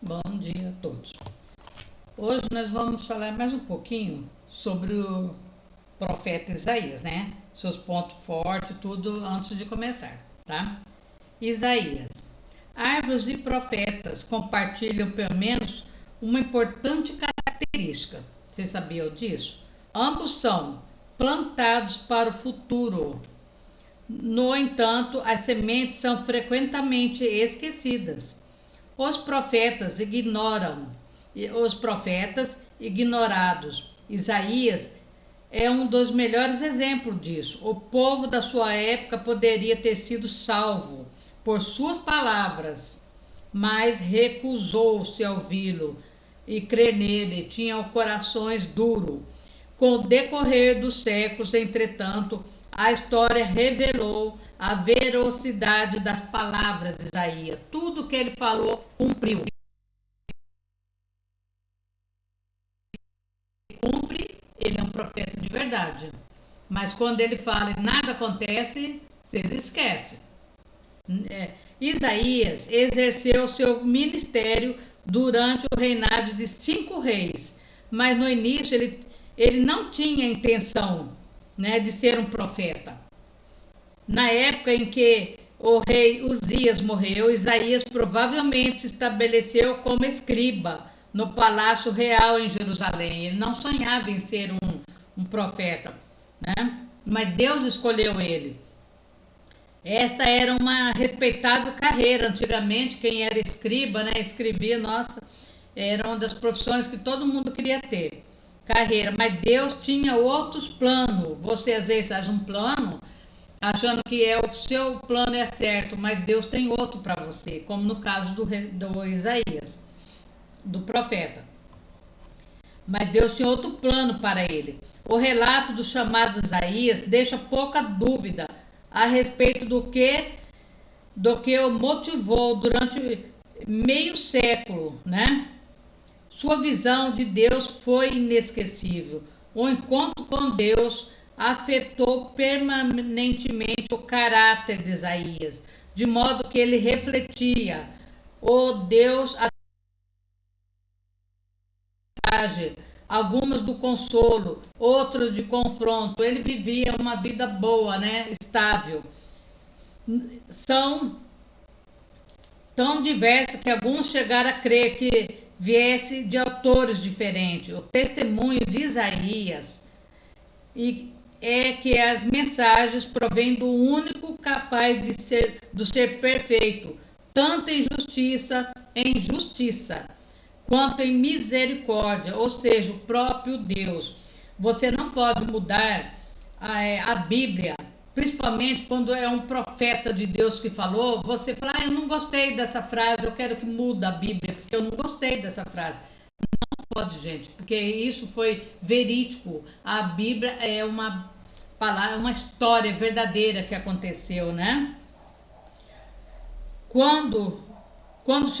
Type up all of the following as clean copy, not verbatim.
Bom dia a todos. Hoje nós vamos falar mais um pouquinho sobre o profeta Isaías, né? Seus pontos fortes, tudo antes de começar, tá? Isaías. Árvores e profetas compartilham pelo menos uma importante característica. Vocês sabiam disso? Ambos são plantados para o futuro. No entanto, as sementes são frequentemente esquecidas. Os profetas ignorados. Isaías é um dos melhores exemplos disso. O povo da sua época poderia ter sido salvo por suas palavras, mas recusou-se a ouvi-lo e crer nele. Tinham corações duros. Com o decorrer dos séculos, entretanto, a história revelou a veracidade das palavras de Isaías. Tudo que ele falou cumpriu. Cumpre, ele é um profeta de verdade. Mas quando ele fala e nada acontece, vocês esquecem. Isaías exerceu seu ministério durante o reinado de 5 reis, mas no início ele não tinha intenção, né, de ser um profeta. Na época em que o rei Uzias morreu, Isaías provavelmente se estabeleceu como escriba no palácio real em Jerusalém. Ele não sonhava em ser um profeta, né? Mas Deus escolheu ele. Esta era uma respeitável carreira. Antigamente, quem era escriba, né, escrevia, nossa, era uma das profissões que todo mundo queria ter. Carreira, mas Deus tinha outros planos. Você às vezes faz um plano achando que o seu plano é certo, mas Deus tem outro para você, como no caso do Isaías, do profeta. Mas Deus tinha outro plano para ele. O relato do chamado Isaías deixa pouca dúvida a respeito do que o motivou durante meio século, né? Sua visão de Deus foi inesquecível. O encontro com Deus afetou permanentemente o caráter de Isaías, de modo que ele refletia o Deus a mensagem, algumas do consolo, outras de confronto. Ele vivia uma vida boa, né? Estável. São tão diversas que alguns chegaram a crer que viesse de autores diferentes. O testemunho de Isaías é que as mensagens provêm do único capaz do ser perfeito, tanto em justiça, quanto em misericórdia, ou seja, o próprio Deus. Você não pode mudar a Bíblia, principalmente quando é um profeta de Deus que falou. Você fala, eu não gostei dessa frase, eu quero que mude a Bíblia, porque eu não gostei dessa frase. Não pode, gente, porque isso foi verídico. A Bíblia é uma palavra, uma história verdadeira que aconteceu, né? Quando Deus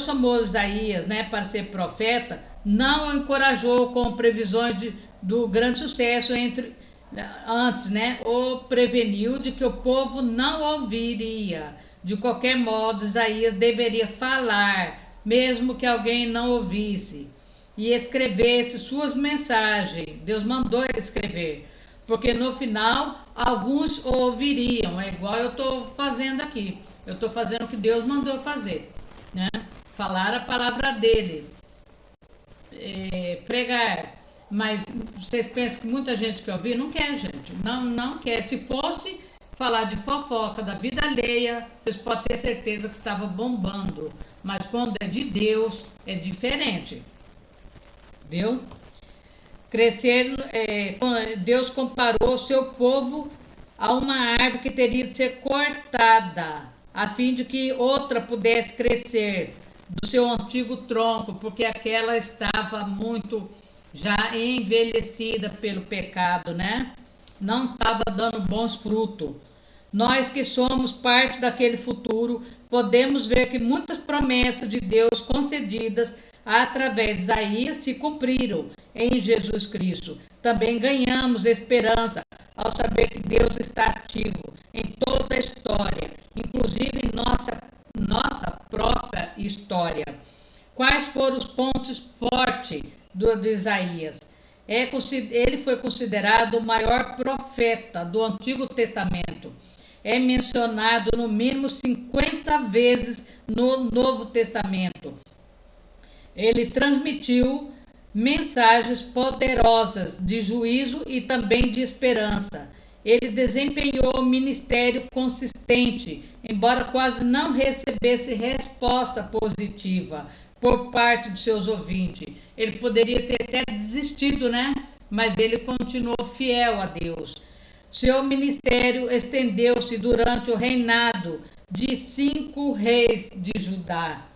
chamou Isaías, né, para ser profeta, não o encorajou com previsões do grande sucesso antes, né? O preveniu de que o povo não ouviria. De qualquer modo, Isaías deveria falar, mesmo que alguém não ouvisse, e escrevesse suas mensagens. Deus mandou ele escrever, porque no final alguns ouviriam. É igual eu estou fazendo aqui. Eu estou fazendo o que Deus mandou fazer, né? Falar a palavra dele, pregar. Mas vocês pensam que muita gente quer ouvir? Não quer, gente. Não quer. Se fosse falar de fofoca da vida alheia, vocês podem ter certeza que estava bombando. Mas quando é de Deus, é diferente. Viu? Deus comparou o seu povo a uma árvore que teria de ser cortada, a fim de que outra pudesse crescer do seu antigo tronco, porque aquela estava muito já envelhecida pelo pecado, né? Não estava dando bons frutos. Nós que somos parte daquele futuro, podemos ver que muitas promessas de Deus concedidas através de Isaías se cumpriram em Jesus Cristo. Também ganhamos esperança ao saber que Deus está ativo em toda a história, inclusive em nossa própria história. Quais foram os pontos fortes de Isaías? Ele foi considerado o maior profeta do Antigo Testamento. É mencionado no mínimo 50 vezes no Novo Testamento. Ele transmitiu mensagens poderosas de juízo e também de esperança. Ele desempenhou um ministério consistente, embora quase não recebesse resposta positiva por parte de seus ouvintes. Ele poderia ter até desistido, né? Mas ele continuou fiel a Deus. Seu ministério estendeu-se durante o reinado de 5 reis de Judá.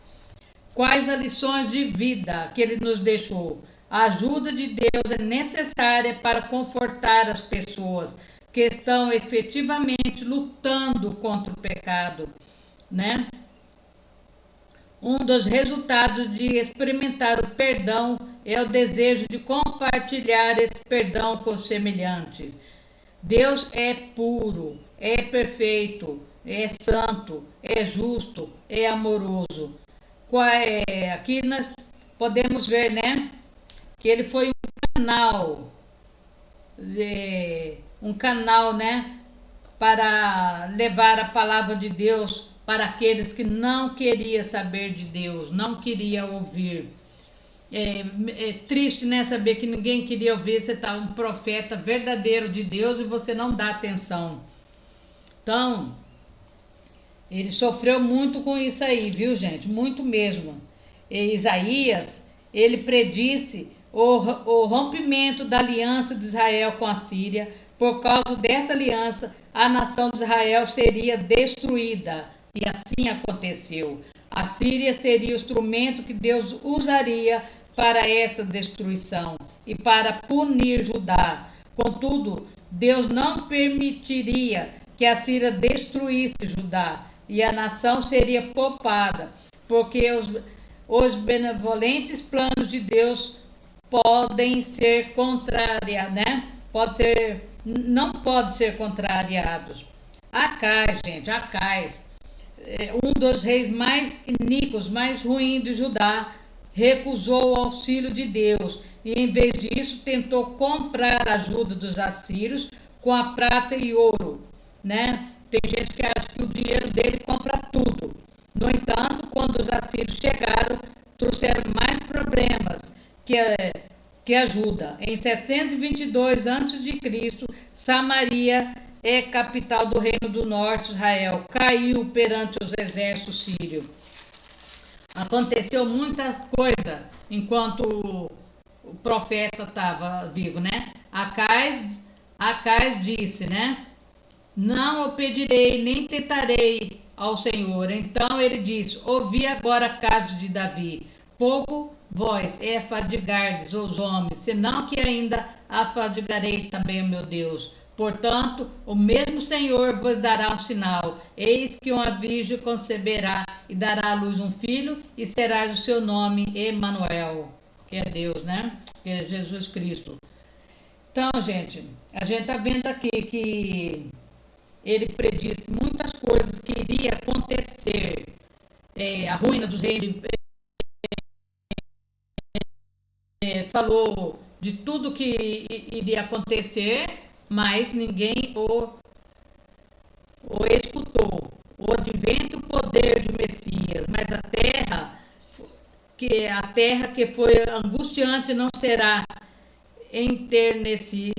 Quais as lições de vida que ele nos deixou? A ajuda de Deus é necessária para confortar as pessoas que estão efetivamente lutando contra o pecado, né? Um dos resultados de experimentar o perdão é o desejo de compartilhar esse perdão com os semelhantes. Deus é puro, é perfeito, é santo, é justo, é amoroso. Aqui nós podemos ver, né, que ele foi um canal, né, para levar a palavra de Deus para aqueles que não queriam saber de Deus, não queriam ouvir. É triste, né, saber que ninguém queria ouvir. Você está um profeta verdadeiro de Deus e você não dá atenção. Então, ele sofreu muito com isso aí, viu, gente? Muito mesmo. E Isaías, ele predisse o rompimento da aliança de Israel com a Síria. Por causa dessa aliança, a nação de Israel seria destruída. E assim aconteceu. A Síria seria o instrumento que Deus usaria para essa destruição e para punir Judá. Contudo, Deus não permitiria que a Síria destruísse Judá e a nação seria poupada, porque os benevolentes planos de Deus podem ser contrariados, né? Não pode ser contrariados. Acais, gente, Acais, um dos reis mais iníquos, mais ruins de Judá, recusou o auxílio de Deus e, em vez disso, tentou comprar a ajuda dos assírios com a prata e ouro, né? Tem gente que acha que o dinheiro dele compra tudo. No entanto, quando os assírios chegaram, trouxeram mais problemas que ajuda. Em 722 a.C., Samaria, capital do reino do norte, Israel, caiu perante os exércitos sírios. Aconteceu muita coisa enquanto o profeta estava vivo, né? Acais disse, né? Não o pedirei, nem tentarei ao Senhor. Então ele disse: ouvi agora, casa de Davi, pouco vós afadigardes os homens, senão que ainda afadigarei também o meu Deus. Portanto, o mesmo Senhor vos dará um sinal. Eis que uma virgem conceberá e dará à luz um filho, e será o seu nome Emanuel, que é Deus, né? Que é Jesus Cristo. Então, gente, a gente está vendo aqui que ele predisse muitas coisas que iria acontecer. A ruína dos reinos, falou de tudo que iria acontecer, mas ninguém o escutou. O advento poder de Messias, mas a terra que foi angustiante não será enternecida,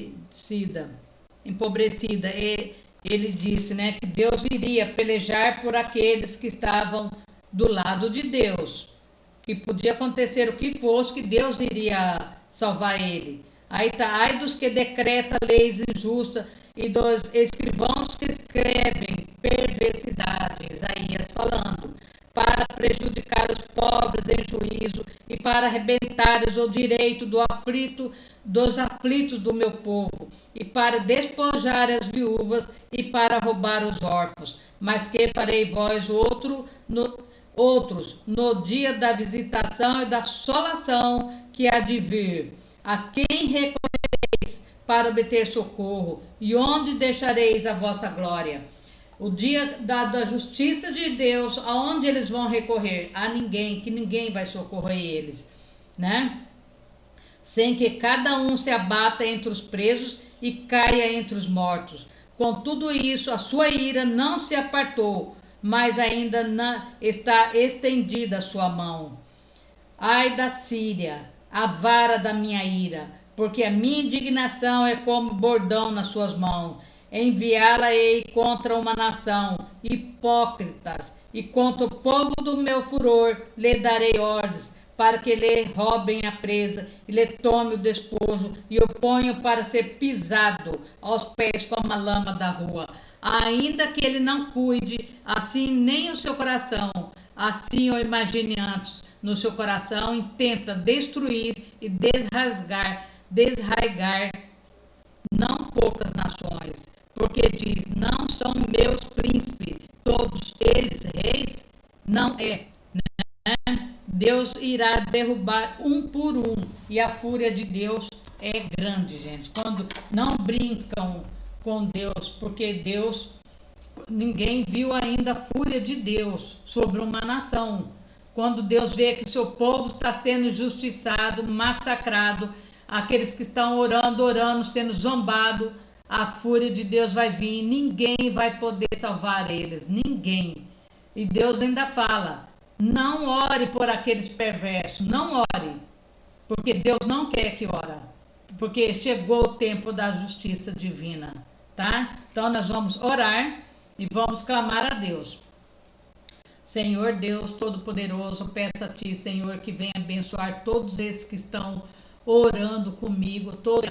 empobrecida. Ele disse, né, que Deus iria pelejar por aqueles que estavam do lado de Deus, que podia acontecer o que fosse, que Deus iria salvar ele. Aí tá, ai dos que decreta leis injustas e dos escrivãos que escrevem perversidade, Isaías falando, para prejudicar os pobres em juízo e para arrebentares o direito dos aflitos do meu povo, e para despojar as viúvas e para roubar os órfãos. Mas que farei vós outros no dia da visitação e da assolação que há de vir? A quem recorrereis para obter socorro? E onde deixareis a vossa glória? O dia da justiça de Deus, aonde eles vão recorrer? A ninguém, que ninguém vai socorrer eles, né? Sem que cada um se abata entre os presos e caia entre os mortos. Com tudo isso, a sua ira não se apartou, mas ainda está estendida a sua mão. Ai da Síria, a vara da minha ira, porque a minha indignação é como bordão nas suas mãos. Enviá-la-ei contra uma nação, hipócritas, e contra o povo do meu furor lhe darei ordens, para que lhe roubem a presa, e lhe tome o despojo, e o ponham para ser pisado aos pés como a lama da rua. Ainda que ele não cuide, assim nem o seu coração, assim o imagine antes, no seu coração intenta destruir e desraigar não poucas nações, porque diz, não são meus príncipes, todos eles reis? Não é, né? Deus irá derrubar um por um, e a fúria de Deus é grande, gente. Quando não brincam com Deus, porque Deus, ninguém viu ainda a fúria de Deus sobre uma nação. Quando Deus vê que o seu povo está sendo injustiçado, massacrado, aqueles que estão orando, sendo zombado, a fúria de Deus vai vir, ninguém vai poder salvar eles, ninguém. E Deus ainda fala, não ore por aqueles perversos, não ore, porque Deus não quer que ore, porque chegou o tempo da justiça divina, tá? Então nós vamos orar e vamos clamar a Deus. Senhor Deus Todo-Poderoso, peço a Ti, Senhor, que venha abençoar todos esses que estão orando comigo, todos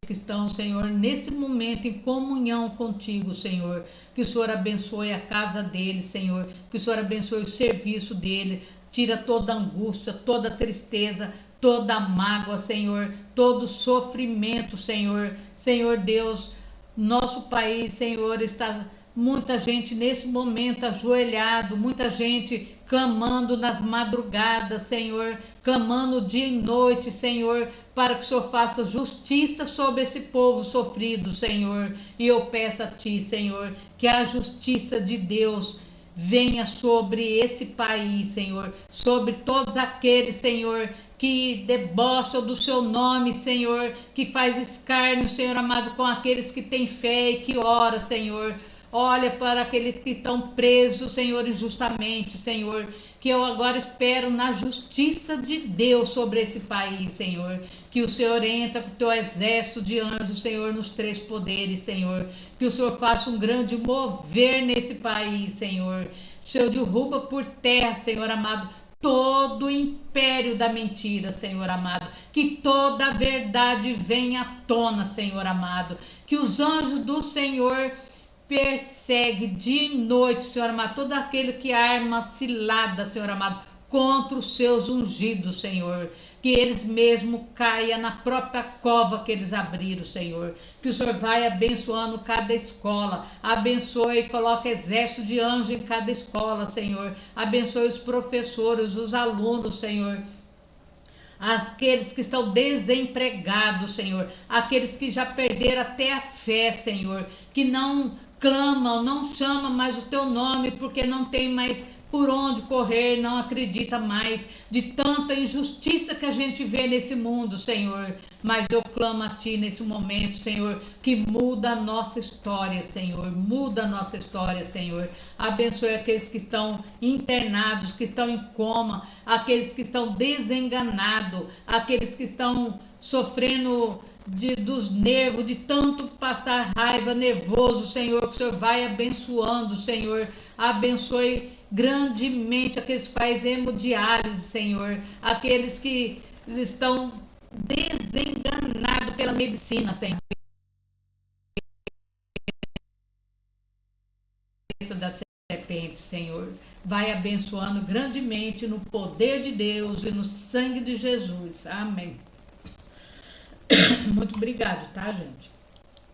que estão, Senhor, nesse momento em comunhão contigo, Senhor. Que o Senhor abençoe a casa dele, Senhor. Que o Senhor abençoe o serviço dele. Tira toda angústia, toda tristeza, toda mágoa, Senhor. Todo sofrimento, Senhor. Senhor Deus, nosso país, Senhor, está muita gente nesse momento ajoelhado, muita gente clamando nas madrugadas, Senhor, clamando dia e noite, Senhor, para que o Senhor faça justiça sobre esse povo sofrido, Senhor. E eu peço a Ti, Senhor, que a justiça de Deus venha sobre esse país, Senhor, sobre todos aqueles, Senhor, que debocham do Seu nome, Senhor, que faz escárnio, Senhor amado, com aqueles que têm fé e que oram, Senhor. Olha para aqueles que estão presos, Senhor, injustamente, Senhor, que eu agora espero na justiça de Deus sobre esse país, Senhor, que o Senhor entra com o Teu exército de anjos, Senhor, nos três poderes, Senhor, que o Senhor faça um grande mover nesse país, Senhor, o Senhor derruba por terra, Senhor amado, todo o império da mentira, Senhor amado, que toda a verdade venha à tona, Senhor amado, que os anjos do Senhor persegue dia e noite, Senhor amado, todo aquele que arma cilada, Senhor amado, contra os Seus ungidos, Senhor, que eles mesmo caia na própria cova que eles abriram, Senhor, que o Senhor vai abençoando cada escola, abençoe e coloque exército de anjo em cada escola, Senhor, abençoe os professores, os alunos, Senhor, aqueles que estão desempregados, Senhor, aqueles que já perderam até a fé, Senhor, que não clamam, não chamam mais o Teu nome, porque não tem mais por onde correr, não acredita mais de tanta injustiça que a gente vê nesse mundo, Senhor. Mas eu clamo a Ti nesse momento, Senhor, que muda a nossa história, Senhor, muda a nossa história, Senhor. Abençoe aqueles que estão internados, que estão em coma, aqueles que estão desenganados, aqueles que estão sofrendo dos nervos, de tanto passar raiva, nervoso, Senhor, que o Senhor vai abençoando, Senhor, abençoe grandemente aqueles que fazem hemodiálise, Senhor, aqueles que estão desenganados pela medicina, Senhor, da serpente, Senhor, vai abençoando grandemente no poder de Deus e no sangue de Jesus, amém. Muito obrigado, tá, gente?